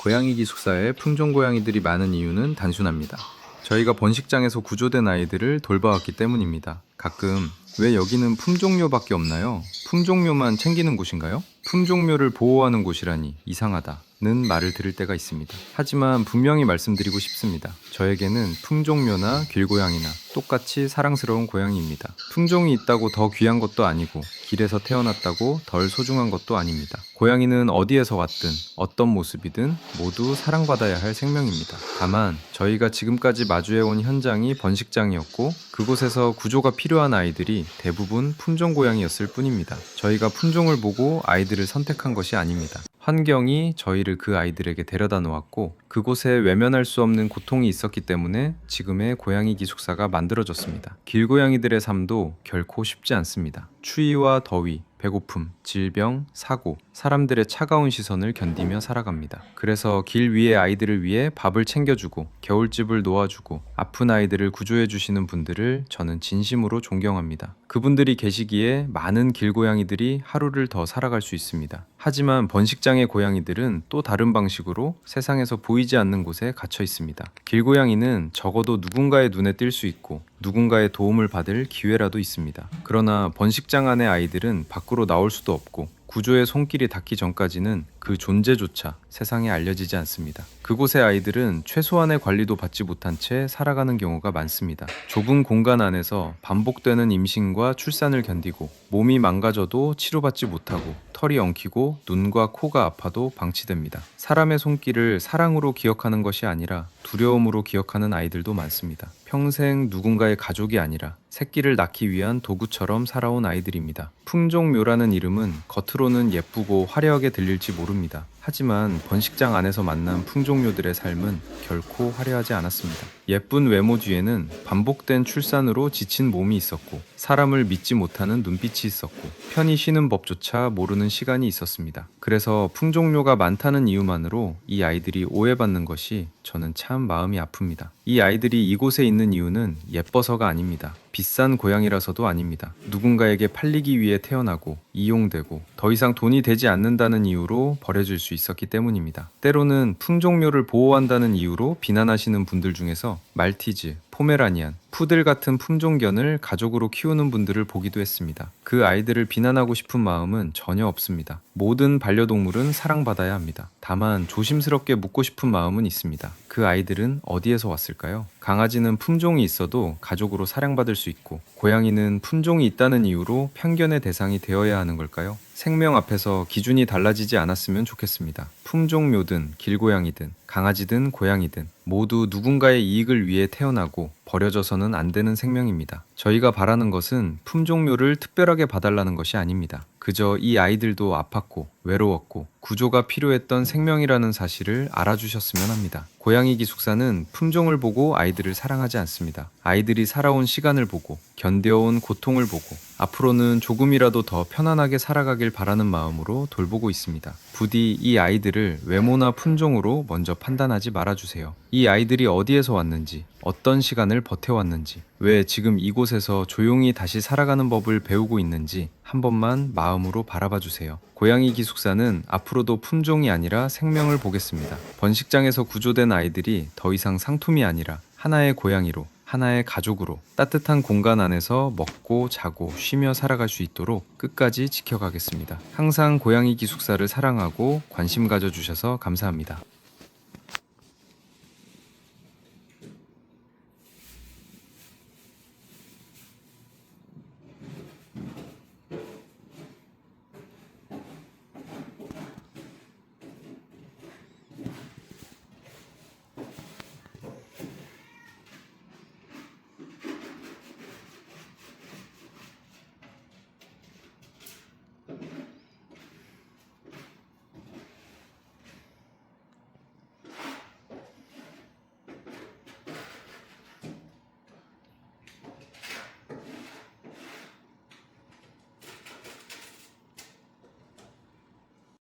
고양이 기숙사에 품종 고양이들이 많은 이유는 단순합니다. 저희가 번식장에서 구조된 아이들을 돌봐왔기 때문입니다. 가끔 왜 여기는 품종묘밖에 없나요? 품종묘만 챙기는 곳인가요? 품종묘를 보호하는 곳이라니 이상하다는 말을 들을 때가 있습니다. 하지만 분명히 말씀드리고 싶습니다. 저에게는 품종묘나 길고양이나 똑같이 사랑스러운 고양이입니다. 품종이 있다고 더 귀한 것도 아니고 길에서 태어났다고 덜 소중한 것도 아닙니다. 고양이는 어디에서 왔든 어떤 모습이든 모두 사랑받아야 할 생명입니다. 다만 저희가 지금까지 마주해온 현장이 번식장이었고 그곳에서 구조가 필요한 아이들이 대부분 품종 고양이였을 뿐입니다. 저희가 품종을 보고 아이들을 선택한 것이 아닙니다. 환경이 저희를 그 아이들에게 데려다 놓았고 그곳에 외면할 수 없는 고통이 있었기 때문에 지금의 고양이 기숙사가 만들어졌습니다. 길고양이들의 삶도 결코 쉽지 않습니다. 추위와 더위, 배고픔, 질병, 사고, 사람들의 차가운 시선을 견디며 살아갑니다. 그래서 길 위의 아이들을 위해 밥을 챙겨주고 겨울집을 놓아주고 아픈 아이들을 구조해주시는 분들을 저는 진심으로 존경합니다. 그분들이 계시기에 많은 길고양이들이 하루를 더 살아갈 수 있습니다. 하지만 번식장의 고양이들은 또 다른 방식으로 세상에서 보이지 않는 곳에 갇혀 있습니다. 길고양이는 적어도 누군가의 눈에 띌 수 있고 누군가의 도움을 받을 기회라도 있습니다. 그러나 번식장 안의 아이들은 밖으로 나올 수도 없고 구조의 손길이 닿기 전까지는 그 존재조차 세상에 알려지지 않습니다. 그곳의 아이들은 최소한의 관리도 받지 못한 채 살아가는 경우가 많습니다. 좁은 공간 안에서 반복되는 임신과 출산을 견디고 몸이 망가져도 치료받지 못하고 털이 엉키고 눈과 코가 아파도 방치됩니다. 사람의 손길을 사랑으로 기억하는 것이 아니라 두려움으로 기억하는 아이들도 많습니다. 평생 누군가의 가족이 아니라 새끼를 낳기 위한 도구처럼 살아온 아이들입니다. 품종묘라는 이름은 겉으로는 예쁘고 화려하게 들릴지 모릅니다. 하지만 번식장 안에서 만난 품종묘들의 삶은 결코 화려하지 않았습니다. 예쁜 외모 뒤에는 반복된 출산으로 지친 몸이 있었고 사람을 믿지 못하는 눈빛이 있었고 편히 쉬는 법조차 모르는 시간이 있었습니다. 그래서 품종묘가 많다는 이유만으로 이 아이들이 오해받는 것이 저는 참 마음이 아픕니다. 이 아이들이 이곳에 있는 이유는 예뻐서가 아닙니다. 비싼 고양이라서도 아닙니다. 누군가에게 팔리기 위해 태어나고 이용되고 더 이상 돈이 되지 않는다는 이유로 버려질 수 있었기 때문입니다. 때로는 품종묘를 보호한다는 이유로 비난하시는 분들 중에서 말티즈, 포메라니안, 푸들 같은 품종견을 가족으로 키우는 분들을 보기도 했습니다. 그 아이들을 비난하고 싶은 마음은 전혀 없습니다. 모든 반려동물은 사랑받아야 합니다. 다만 조심스럽게 묻고 싶은 마음은 있습니다. 그 아이들은 어디에서 왔을까요? 강아지는 품종이 있어도 가족으로 사랑받을 수 있고 고양이는 품종이 있다는 이유로 편견의 대상이 되어야 하는 걸까요? 생명 앞에서 기준이 달라지지 않았으면 좋겠습니다. 품종묘든 길고양이든 강아지든 고양이든 모두 누군가의 이익을 위해 태어나고 버려져서는 안 되는 생명입니다. 저희가 바라는 것은 품종묘를 특별하게 봐달라는 것이 아닙니다. 그저 이 아이들도 아팠고 외로웠고 구조가 필요했던 생명이라는 사실을 알아주셨으면 합니다. 고양이 기숙사는 품종을 보고 아이들을 사랑하지 않습니다. 아이들이 살아온 시간을 보고 견뎌온 고통을 보고 앞으로는 조금이라도 더 편안하게 살아가길 바라는 마음으로 돌보고 있습니다. 부디 이 아이들을 외모나 품종으로 먼저 판단하지 말아주세요. 이 아이들이 어디에서 왔는지, 어떤 시간을 버텨왔는지, 왜 지금 이곳에서 조용히 다시 살아가는 법을 배우고 있는지 한 번만 마음으로 바라봐 주세요. 고양이 기숙사는 앞으로도 품종이 아니라 생명을 보겠습니다. 번식장에서 구조된 아이들이 더 이상 상품이 아니라 하나의 고양이로, 하나의 가족으로 따뜻한 공간 안에서 먹고 자고 쉬며 살아갈 수 있도록 끝까지 지켜가겠습니다. 항상 고양이 기숙사를 사랑하고 관심 가져주셔서 감사합니다.